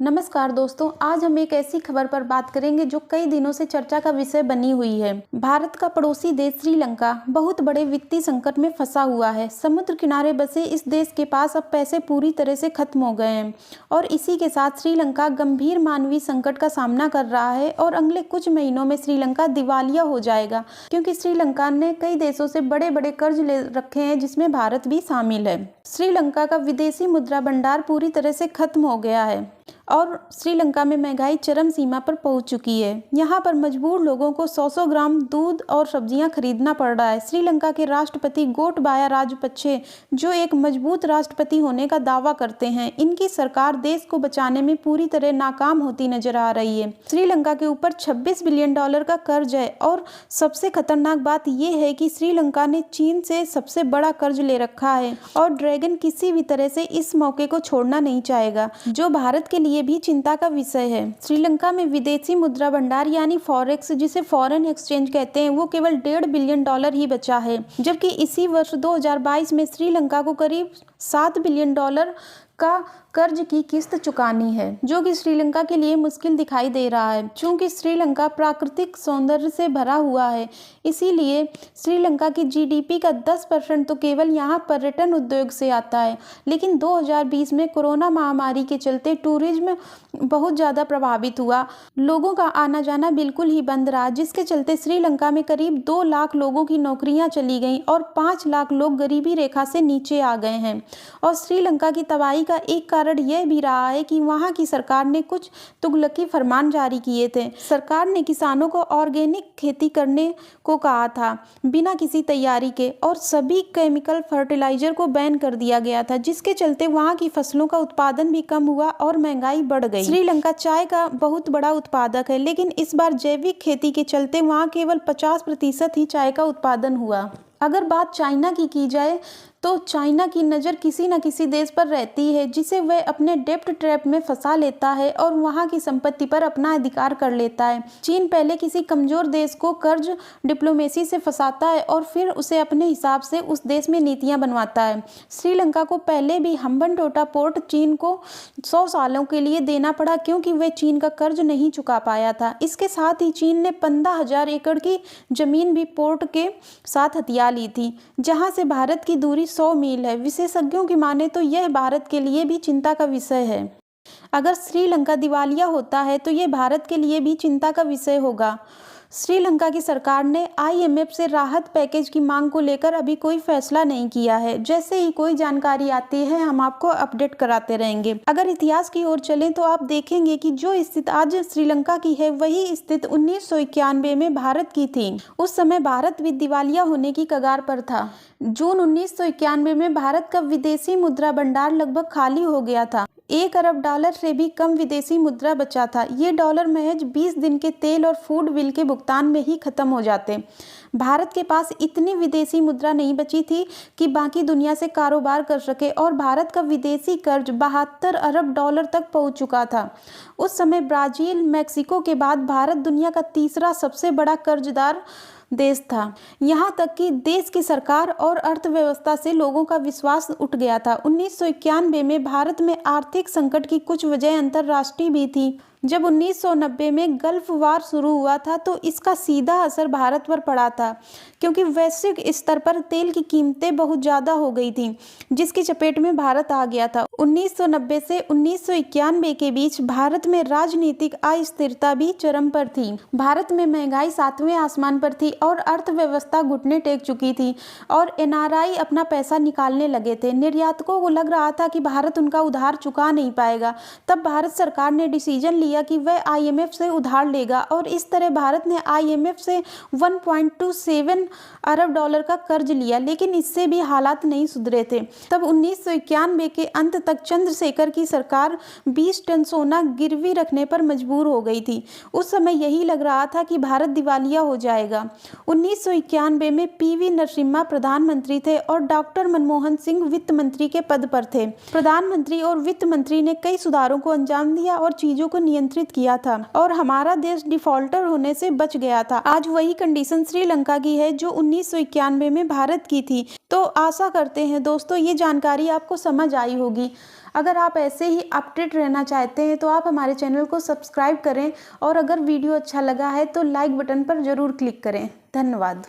नमस्कार दोस्तों, आज हम एक ऐसी खबर पर बात करेंगे जो कई दिनों से चर्चा का विषय बनी हुई है। भारत का पड़ोसी देश श्रीलंका बहुत बड़े वित्तीय संकट में फंसा हुआ है। समुद्र किनारे बसे इस देश के पास अब पैसे पूरी तरह से खत्म हो गए हैं और इसी के साथ श्रीलंका गंभीर मानवीय संकट का सामना कर रहा है और अगले कुछ महीनों में श्रीलंका दिवालिया हो जाएगा, क्योंकि श्रीलंका ने कई देशों से बड़े बड़े कर्ज ले रखे हैं, जिसमें भारत भी शामिल है। श्रीलंका का विदेशी मुद्रा भंडार पूरी तरह से खत्म हो गया है और श्रीलंका में महंगाई चरम सीमा पर पहुंच चुकी है। यहाँ पर मजबूर लोगों को 100-100 ग्राम दूध और सब्जियां खरीदना पड़ रहा है। श्रीलंका के राष्ट्रपति गोटबाया राजपक्षे, जो एक मजबूत राष्ट्रपति होने का दावा करते हैं, इनकी सरकार देश को बचाने में पूरी तरह नाकाम होती नजर आ रही है। श्रीलंका के ऊपर $26 बिलियन का कर्ज है और सबसे खतरनाक बात यह है कि श्रीलंका ने चीन से सबसे बड़ा कर्ज ले रखा है और ड्रैगन किसी भी तरह से इस मौके को छोड़ना नहीं चाहेगा, जो भारत के लिए भी चिंता का विषय है। श्रीलंका में विदेशी मुद्रा भंडार यानी फॉरेक्स, जिसे फॉरेन एक्सचेंज कहते हैं, वो केवल $1.5 बिलियन ही बचा है, जबकि इसी वर्ष 2022 में श्रीलंका को करीब $7 बिलियन का कर्ज की किस्त चुकानी है, जो कि श्रीलंका के लिए मुश्किल दिखाई दे रहा है। चूंकि श्रीलंका प्राकृतिक सौंदर्य से भरा हुआ है, इसीलिए श्रीलंका की जीडीपी का 10% तो केवल यहाँ पर्यटन उद्योग से आता है। लेकिन 2020 में कोरोना महामारी के चलते टूरिज्म बहुत ज़्यादा प्रभावित हुआ। लोगों का आना जाना बिल्कुल ही बंद रहा, जिसके चलते श्रीलंका में करीब 2 लाख लोगों की नौकरियां चली गईं और 5 लाख लोग गरीबी रेखा से नीचे आ गए हैं। और श्रीलंका की तबाही का एक कारण यह भी रहा है कि वहां की सरकार ने कुछ तुगलकी फरमान जारी किए थे। सरकार ने किसानों को ऑर्गेनिक खेती करने को कहा था बिना किसी तैयारी के, और सभी केमिकल फर्टिलाइजर को बैन कर दिया गया था, जिसके चलते वहां की फसलों का उत्पादन भी कम हुआ और महंगाई बढ़ गई। श्रीलंका चाय का बहुत बड़ा उत्पादक है, लेकिन इस बार जैविक खेती के चलते वहां केवल 50% ही चाय का उत्पादन हुआ। अगर बात चाइना की जाए तो चाइना की नज़र किसी न किसी देश पर रहती है, जिसे वह अपने डेब्ट ट्रैप में फंसा लेता है और वहां की संपत्ति पर अपना अधिकार कर लेता है। चीन पहले किसी कमजोर देश को कर्ज डिप्लोमेसी से फंसाता है और फिर उसे अपने हिसाब से उस देश में नीतियां बनवाता है। श्रीलंका को पहले भी हम्बनटोटा पोर्ट चीन को 100 सालों के लिए देना पड़ा, क्योंकि वह चीन का कर्ज नहीं चुका पाया था। इसके साथ ही चीन ने 15,000 एकड़ की जमीन भी पोर्ट के साथ हथिया ली थी, जहां से भारत की दूरी 100 मील है। विशेषज्ञों की माने तो यह भारत के लिए भी चिंता का विषय है। अगर श्रीलंका दिवालिया होता है तो यह भारत के लिए भी चिंता का विषय होगा। श्रीलंका की सरकार ने आईएमएफ से राहत पैकेज की मांग को लेकर अभी कोई फैसला नहीं किया है। जैसे ही कोई जानकारी आती है हम आपको अपडेट कराते रहेंगे। अगर इतिहास की ओर चलें तो आप देखेंगे कि जो स्थिति आज श्रीलंका की है, वही स्थिति 1991 में भारत की थी। उस समय भारत भी दिवालिया होने की कगार पर था। जून 1991 में भारत का विदेशी मुद्रा भंडार लगभग खाली हो गया था। $1 अरब से भी कम विदेशी मुद्रा बचा था। ये डॉलर महज 20 दिन के तेल और फूड बिल के भुगतान में ही खत्म हो जाते। भारत के पास इतनी विदेशी मुद्रा नहीं बची थी कि बाकी दुनिया से कारोबार कर सके और भारत का विदेशी कर्ज $72 अरब तक पहुंच चुका था। उस समय ब्राजील, मैक्सिको के बाद भारत दुनिया का तीसरा सबसे बड़ा कर्जदार देश था। यहाँ तक कि देश की सरकार और अर्थव्यवस्था से लोगों का विश्वास उठ गया था। 1991 में भारत में आर्थिक संकट की कुछ वजह अंतर्राष्ट्रीय भी थी। जब 1990 में गल्फ वार शुरू हुआ था तो इसका सीधा असर भारत पर पड़ा था, क्योंकि वैश्विक स्तर पर तेल की कीमतें बहुत ज़्यादा हो गई थीं, जिसकी चपेट में भारत आ गया था। 1990 से 1991 के बीच भारत में राजनीतिक अस्थिरता भी चरम पर थी। भारत में महंगाई 7वें आसमान पर थी और अर्थव्यवस्था घुटने टेक चुकी थी और एनआरआई अपना पैसा निकालने लगे थे। निर्यातकों को लग रहा था कि भारत उनका उधार चुका नहीं पाएगा। तब भारत सरकार ने डिसीजन लिया कि वह आईएमएफ से उधार लेगा और इस तरह भारत ने आईएमएफ से $1.27 अरब का कर्ज लिया। लेकिन इससे भी हालात नहीं सुधरे थे। तब 1991 के अंत तक चंद्रशेखर की सरकार 20 टन सोना गिरवी रखने पर मजबूर हो गई थी। उस समय यही लग रहा था कि भारत दिवालिया हो जाएगा। 1991 में पीवी नरसिम्हा प्रधानमंत्री थे और डॉक्टर मनमोहन सिंह वित्त मंत्री के पद पर थे। प्रधानमंत्री और वित्त मंत्री ने कई सुधारों को अंजाम दिया और चीजों को नियंत्रित किया था और हमारा देश डिफॉल्टर होने से बच गया था। आज वही कंडीशन श्रीलंका की है जो 1991 में भारत की थी। तो आशा करते हैं दोस्तों ये जानकारी आपको समझ आई होगी। अगर आप ऐसे ही अपडेट रहना चाहते हैं तो आप हमारे चैनल को सब्सक्राइब करें और अगर वीडियो अच्छा लगा है तो लाइक बटन पर जरूर क्लिक करें। धन्यवाद।